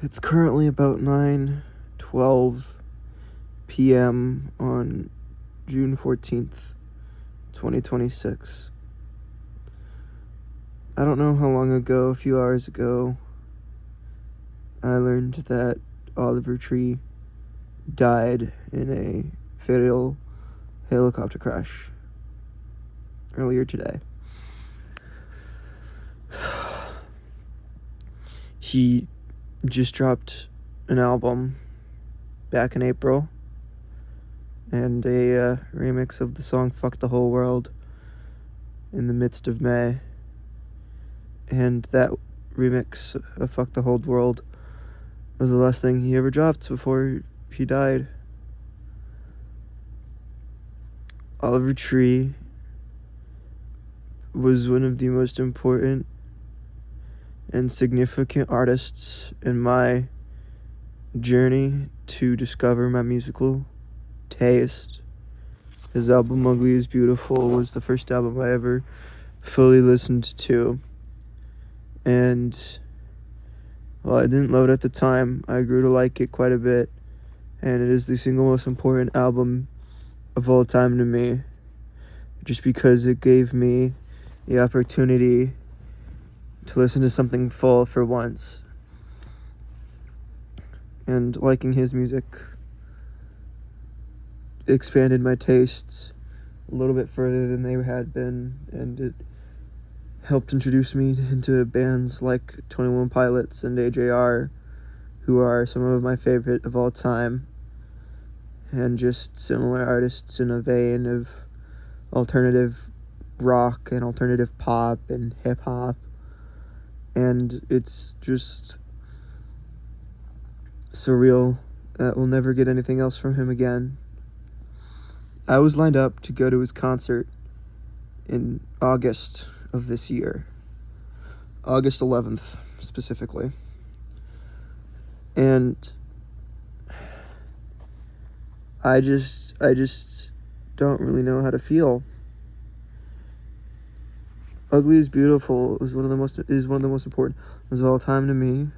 It's currently about 9:12 p.m. on June 14th, 2026. I don't know how long ago, a few hours ago, I learned that Oliver Tree died in a fatal helicopter crash earlier today. He just dropped an album back in April and a remix of the song Fuck the Whole World in the midst of May. And that remix of Fuck the Whole World was the last thing he ever dropped before he died. Oliver Tree was one of the most important and significant artists in my journey to discover my musical taste. His album Ugly is Beautiful was the first album I ever fully listened to, and while I didn't love it at the time, I grew to like it quite a bit, and it is the single most important album of all time to me, just because it gave me the opportunity to listen to something full for once. And liking his music expanded my tastes a little bit further than they had been, and it helped introduce me into bands like 21 Pilots and AJR, who are some of my favorite of all time, and just similar artists in a vein of alternative rock and alternative pop and hip-hop. And it's just surreal that we'll never get anything else from him again. I was lined up to go to his concert in August of this year, August 11th specifically, and I just don't really know how to feel. Ugly is Beautiful is one of the most important of all time to me.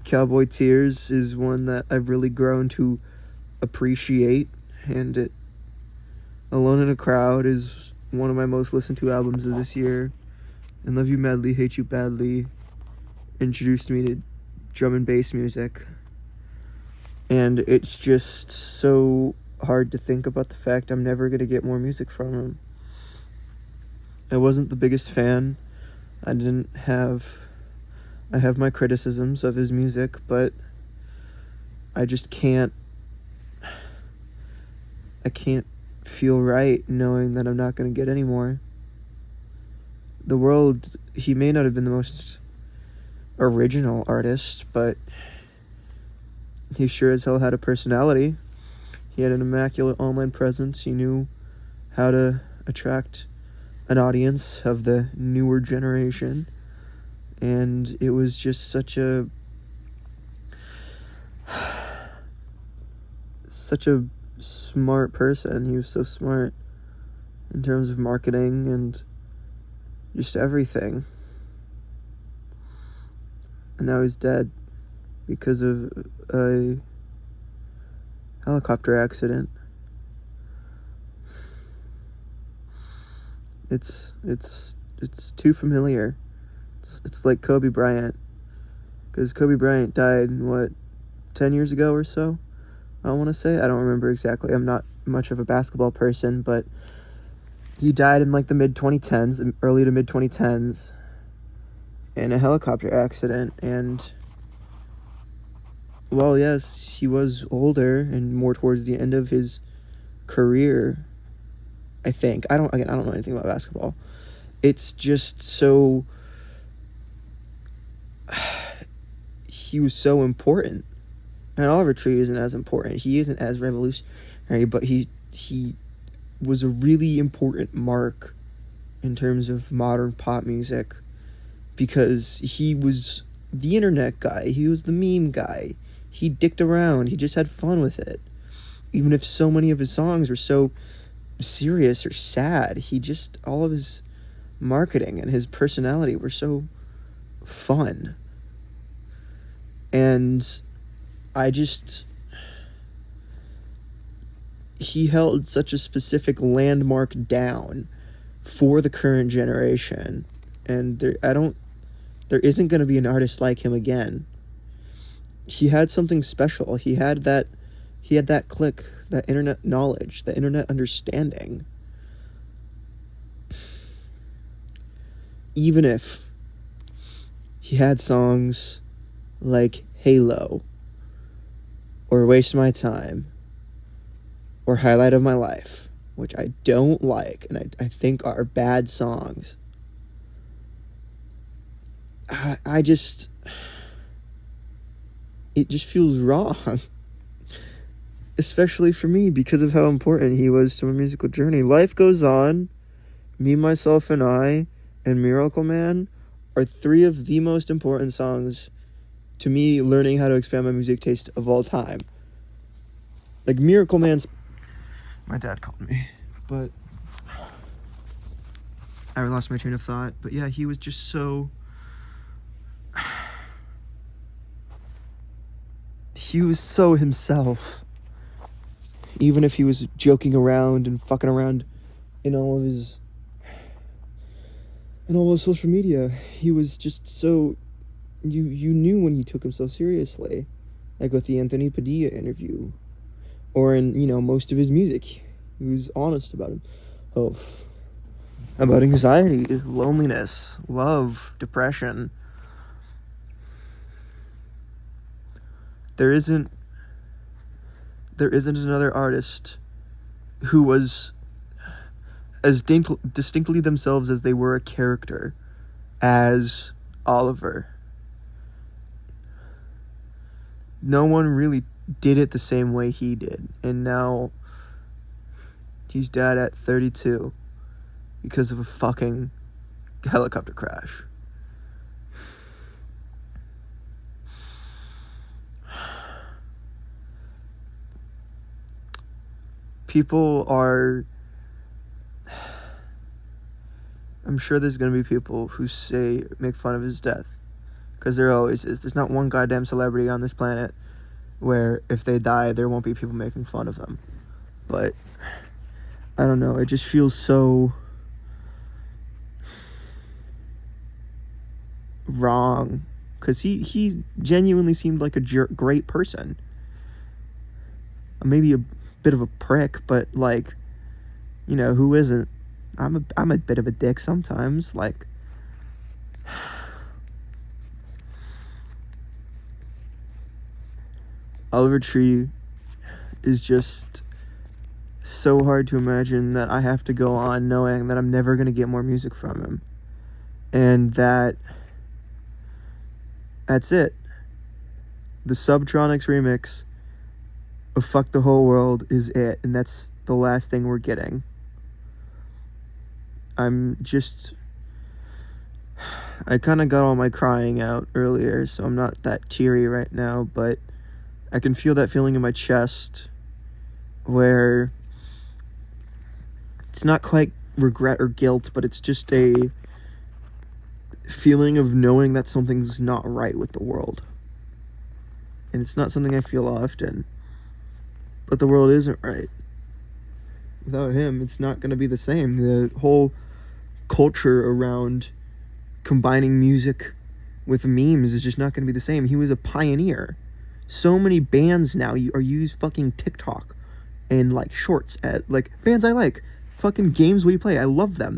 Cowboy Tears is one that I've really grown to appreciate, and it Alone in a Crowd is one of my most listened to albums of this year, and Love You Madly, Hate You Badly introduced me to drum and bass music, and it's just so hard to think about the fact I'm never going to get more music from him. I wasn't the biggest fan. I have my criticisms of his music, but I just can't feel right knowing that I'm not going to get any more. He may not have been the most original artist, but he sure as hell had a personality. He had an immaculate online presence. He knew how to attract an audience of the newer generation, and it was just such a smart person. He was so smart in terms of marketing and just everything. And now he's dead because of a helicopter accident. It's too familiar. It's like Kobe Bryant, because Kobe Bryant died 10 years ago or so, I want to say. I don't remember exactly. I'm not much of a basketball person, but he died in like the mid-2010s, early to mid-2010s, in a helicopter accident. And well, yes, he was older and more towards the end of his career, I think. I don't know anything about basketball. It's just so he was so important. And Oliver Tree isn't as important. He isn't as revolutionary, but he was a really important mark in terms of modern pop music, because he was the internet guy. He was the meme guy. He dicked around. He just had fun with it. Even if so many of his songs were so serious or sad, all of his marketing and his personality were so fun. And I just... he held such a specific landmark down for the current generation, and there isn't going to be an artist like him again. He had something special. He had that click, that internet knowledge, that internet understanding. Even if he had songs like Halo, or Waste My Time, or Highlight of My Life, which I don't like and I think are bad songs. I just... it just feels wrong. Especially for me, because of how important he was to my musical journey. Life Goes On, Me, Myself, and I, and Miracle Man are three of the most important songs to me learning how to expand my music taste of all time. Like, Miracle Man's... my dad called me, but I lost my train of thought. But yeah, he was just so... he was so himself. Even if he was joking around and fucking around in all of his social media, he was just so... you knew when he took himself seriously. Like with the Anthony Padilla interview, or in, most of his music. He was honest about about anxiety, loneliness, love, depression. There isn't another artist who was as distinctly themselves as they were a character as Oliver. No one really did it the same way he did. And now he's dead at 32 because of a fucking helicopter crash. People are... I'm sure there's going to be people who make fun of his death. Because there always is. There's not one goddamn celebrity on this planet where if they die, there won't be people making fun of them. But I don't know. It just feels so wrong. Because he genuinely seemed like a great person. Maybe a bit of a prick, but like, who isn't? I'm a bit of a dick sometimes. Like, Oliver Tree is just so hard to imagine that I have to go on knowing that I'm never going to get more music from him. And that's it. The Subtronics remix of Fuck the Whole World is it, and that's the last thing we're getting. I kind of got all my crying out earlier, so I'm not that teary right now, but I can feel that feeling in my chest where it's not quite regret or guilt, but it's just a feeling of knowing that something's not right with the world. And it's not something I feel often, but the world isn't right. Without him, it's not going to be the same. The whole culture around combining music with memes is just not going to be the same. He was a pioneer. So many bands now are use fucking TikTok and like shorts at like bands I like, fucking games we play. I love them.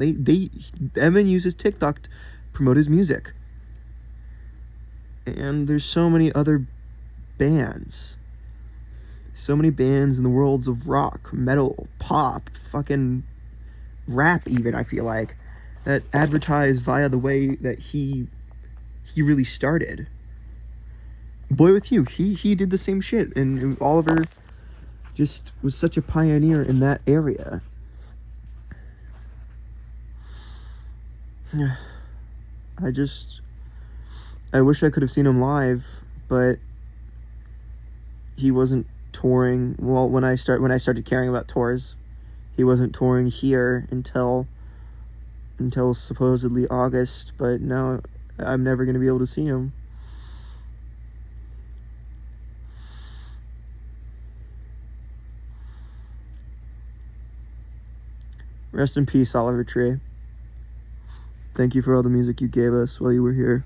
Emin uses TikTok to promote his music. And there's so many other bands. So many bands in the worlds of rock, metal, pop, fucking rap even, I feel like, that advertise via the way that he really started. Boy With You, he did the same shit, and Oliver just was such a pioneer in that area. I wish I could have seen him live, but he wasn't touring. Well, when I started caring about tours, he wasn't touring here until supposedly August, but now I'm never going to be able to see him. Rest in peace, Oliver Tree. Thank you for all the music you gave us while you were here.